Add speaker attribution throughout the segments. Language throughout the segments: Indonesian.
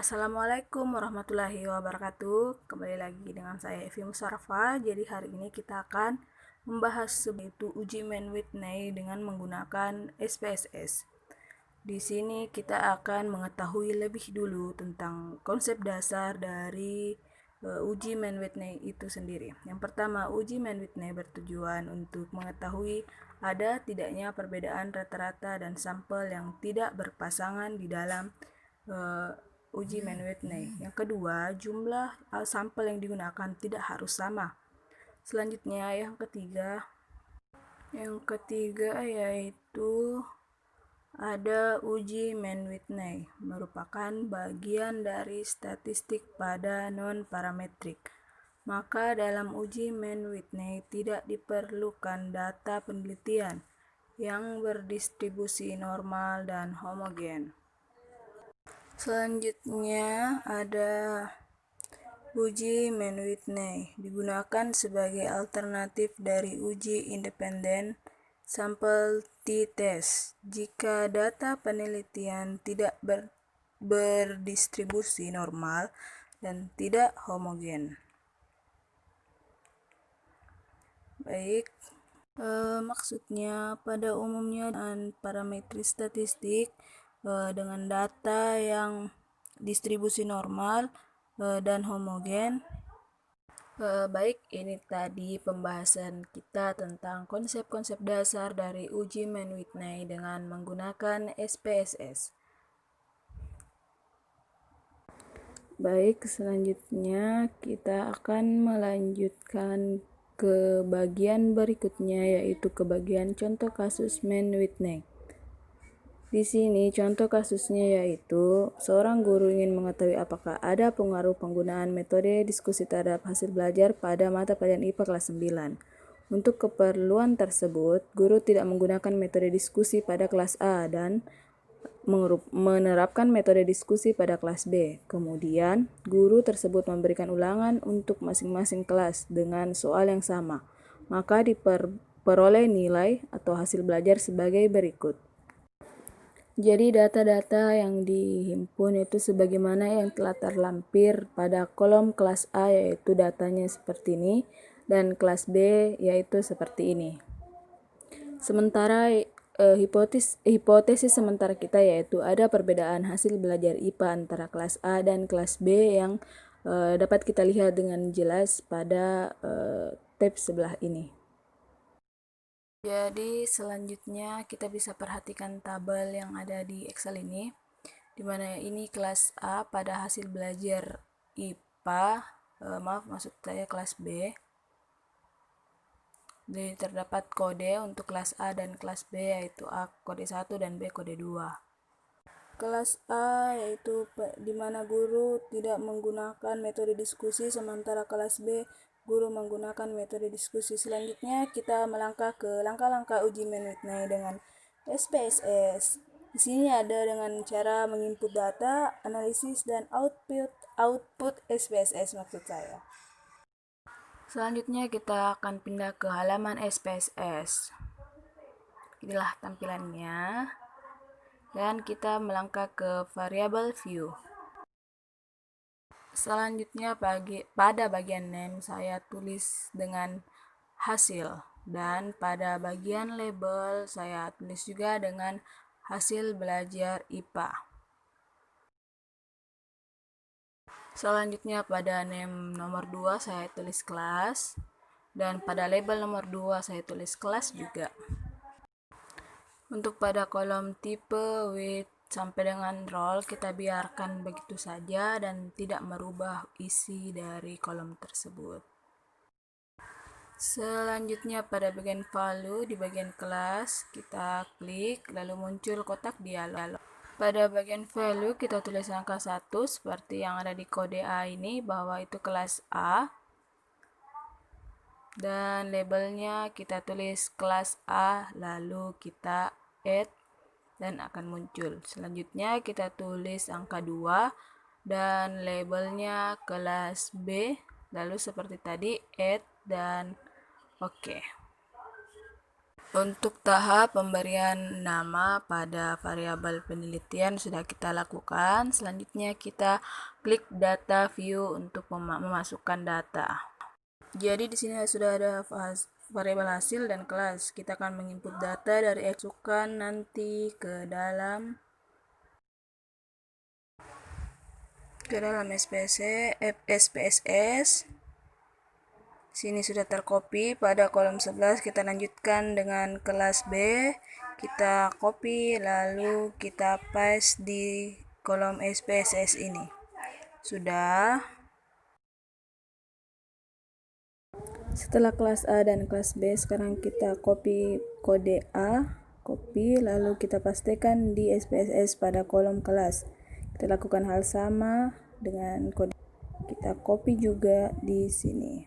Speaker 1: Assalamualaikum warahmatullahi wabarakatuh. Kembali lagi dengan saya Evi Musarfa. Jadi hari ini kita akan membahas yaitu uji Mann Whitney dengan menggunakan SPSS. Di sini kita akan mengetahui lebih dulu tentang konsep dasar dari uji Mann Whitney itu sendiri. Yang pertama, uji Mann Whitney bertujuan untuk mengetahui ada tidaknya perbedaan rata-rata dan sampel yang tidak berpasangan di dalam uji Mann Whitney. Yang kedua, jumlah sampel yang digunakan tidak harus sama. Selanjutnya yang ketiga yaitu ada uji Mann Whitney, merupakan bagian dari statistik pada non-parametrik. Maka dalam uji Mann Whitney tidak diperlukan data penelitian yang berdistribusi normal dan homogen. Selanjutnya ada uji Mann Whitney, digunakan sebagai alternatif dari uji independen sampel t-test jika data penelitian tidak berdistribusi normal dan tidak homogen. Baik, maksudnya pada umumnya dengan parametri statistik dengan data yang distribusi normal dan homogen. Baik, ini tadi pembahasan kita tentang konsep-konsep dasar dari uji Mann Whitney dengan menggunakan SPSS. Baik, selanjutnya kita akan melanjutkan ke bagian berikutnya, yaitu ke bagian contoh kasus Mann Whitney. Di sini contoh kasusnya yaitu seorang guru ingin mengetahui apakah ada pengaruh penggunaan metode diskusi terhadap hasil belajar pada mata pelajaran IPA kelas 9. Untuk keperluan tersebut, guru tidak menggunakan metode diskusi pada kelas A dan menerapkan metode diskusi pada kelas B. Kemudian, guru tersebut memberikan ulangan untuk masing-masing kelas dengan soal yang sama. Maka diperoleh nilai atau hasil belajar sebagai berikut. Jadi data-data yang dihimpun itu sebagaimana yang telah terlampir pada kolom kelas A, yaitu datanya seperti ini, dan kelas B yaitu seperti ini. Sementara hipotesis sementara kita yaitu ada perbedaan hasil belajar IPA antara kelas A dan kelas B yang dapat kita lihat dengan jelas pada tab sebelah ini. Jadi selanjutnya kita bisa perhatikan tabel yang ada di Excel ini, di mana ini kelas A pada hasil belajar IPA, maksud saya kelas B. Jadi terdapat kode untuk kelas A dan kelas B, yaitu A kode 1 dan B kode 2. Kelas A yaitu di mana guru tidak menggunakan metode diskusi, sementara kelas B guru menggunakan metode diskusi. Selanjutnya kita melangkah ke langkah-langkah uji Mann Whitney dengan SPSS. Di sini ada dengan cara menginput data, analisis, dan output SPSS maksud saya. Selanjutnya kita akan pindah ke halaman SPSS. Inilah tampilannya. Dan kita melangkah ke variable view. Selanjutnya pada bagian name saya tulis dengan hasil, dan pada bagian label saya tulis juga dengan hasil belajar IPA. Selanjutnya pada name nomor 2 saya tulis kelas, dan pada label nomor 2 saya tulis kelas juga. Untuk pada kolom tipe, width, sampai dengan roll kita biarkan begitu saja dan tidak merubah isi dari kolom tersebut. Selanjutnya pada bagian value di bagian kelas kita klik lalu muncul kotak dialog. Pada bagian value kita tulis angka 1 seperti yang ada di kode A ini, bahwa itu kelas A. Dan labelnya kita tulis kelas A lalu kita add dan akan muncul. Selanjutnya kita tulis angka 2 dan labelnya kelas B, lalu seperti tadi add dan oke. Untuk tahap pemberian nama pada variabel penelitian sudah kita lakukan. Selanjutnya kita klik data view untuk memasukkan data. Jadi di sini sudah ada variabel hasil dan kelas. Kita akan menginput data dari masukkan nanti ke dalam SPSS. Sini sudah tercopy. Pada kolom 11 kita lanjutkan dengan kelas B. Kita copy lalu kita paste di kolom SPSS ini. Sudah. Setelah kelas A dan kelas B, sekarang kita copy kode A, copy lalu kita pastikan di SPSS pada kolom kelas. Kita lakukan hal sama dengan kode. Kita copy juga di sini.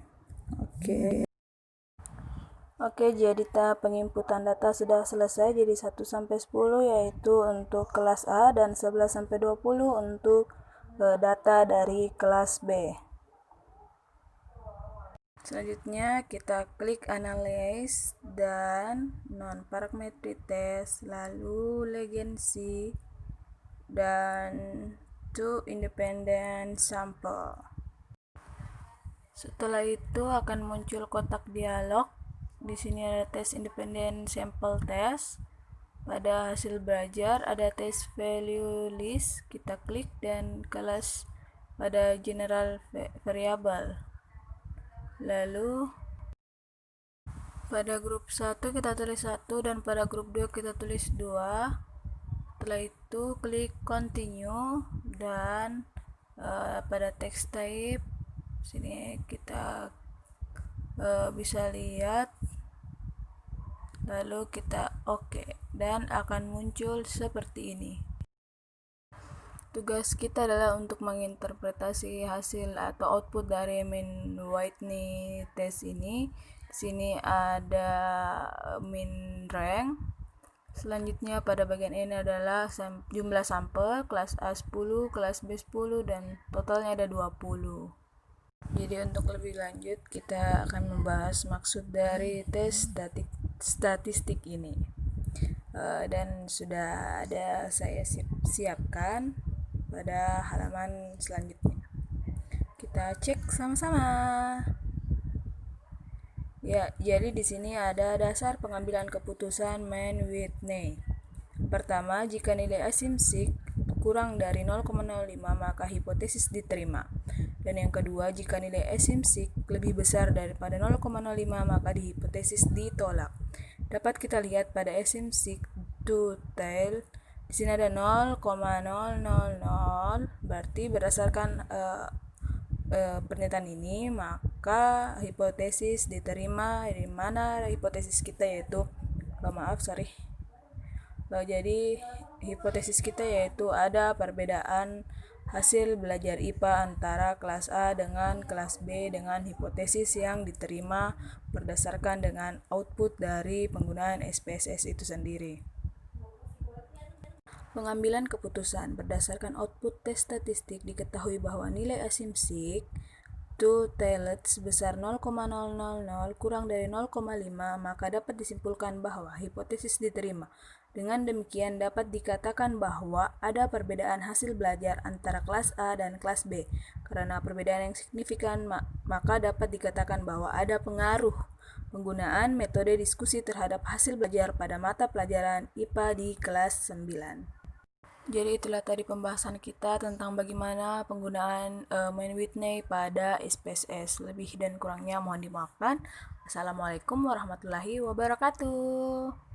Speaker 1: Oke, jadi tahap penginputan data sudah selesai. Jadi 1 sampai 10 yaitu untuk kelas A dan 11 sampai 20 untuk data dari kelas B. Selanjutnya kita klik analyze dan non-parametric test, lalu legacy dan to independent sample. Setelah itu akan muncul kotak dialog. Di sini ada tes independent sample test. Pada hasil belajar ada test value list. Kita klik dan kelas pada general variable. Lalu pada grup 1 kita tulis 1 dan pada grup 2 kita tulis 2. Setelah itu klik continue dan pada text type sini kita bisa lihat, lalu kita oke dan akan muncul seperti ini. Tugas kita adalah untuk menginterpretasi hasil atau output dari min Whitney test ini. Di sini ada min rank. Selanjutnya pada bagian ini adalah jumlah sampel, kelas A 10, kelas B 10 dan totalnya ada 20. Jadi untuk lebih lanjut kita akan membahas maksud dari tes statistik ini. Dan sudah ada saya siapkan pada halaman selanjutnya. Kita cek sama-sama. Ya, jadi di sini ada dasar pengambilan keputusan Mann-Whitney. Pertama, jika nilai asumsi kurang dari 0,05 maka hipotesis diterima. Dan yang kedua, jika nilai asumsi lebih besar daripada 0,05 maka hipotesis ditolak. Dapat kita lihat pada asumsi to tail di sini ada 0,000, berarti berdasarkan pernyataan ini maka hipotesis diterima, di mana hipotesis kita yaitu jadi hipotesis kita yaitu ada perbedaan hasil belajar IPA antara kelas A dengan kelas B dengan hipotesis yang diterima berdasarkan dengan output dari penggunaan SPSS itu sendiri. Pengambilan keputusan berdasarkan output tes statistik diketahui bahwa nilai asumsi two-tailed sebesar 0,000 kurang dari 0,5 maka dapat disimpulkan bahwa hipotesis diterima. Dengan demikian dapat dikatakan bahwa ada perbedaan hasil belajar antara kelas A dan kelas B. Karena perbedaan yang signifikan maka dapat dikatakan bahwa ada pengaruh penggunaan metode diskusi terhadap hasil belajar pada mata pelajaran IPA di kelas 9. Jadi itulah tadi pembahasan kita tentang bagaimana penggunaan Mann-Whitney pada SPSS. Lebih dan kurangnya mohon dimaafkan. Assalamualaikum warahmatullahi wabarakatuh.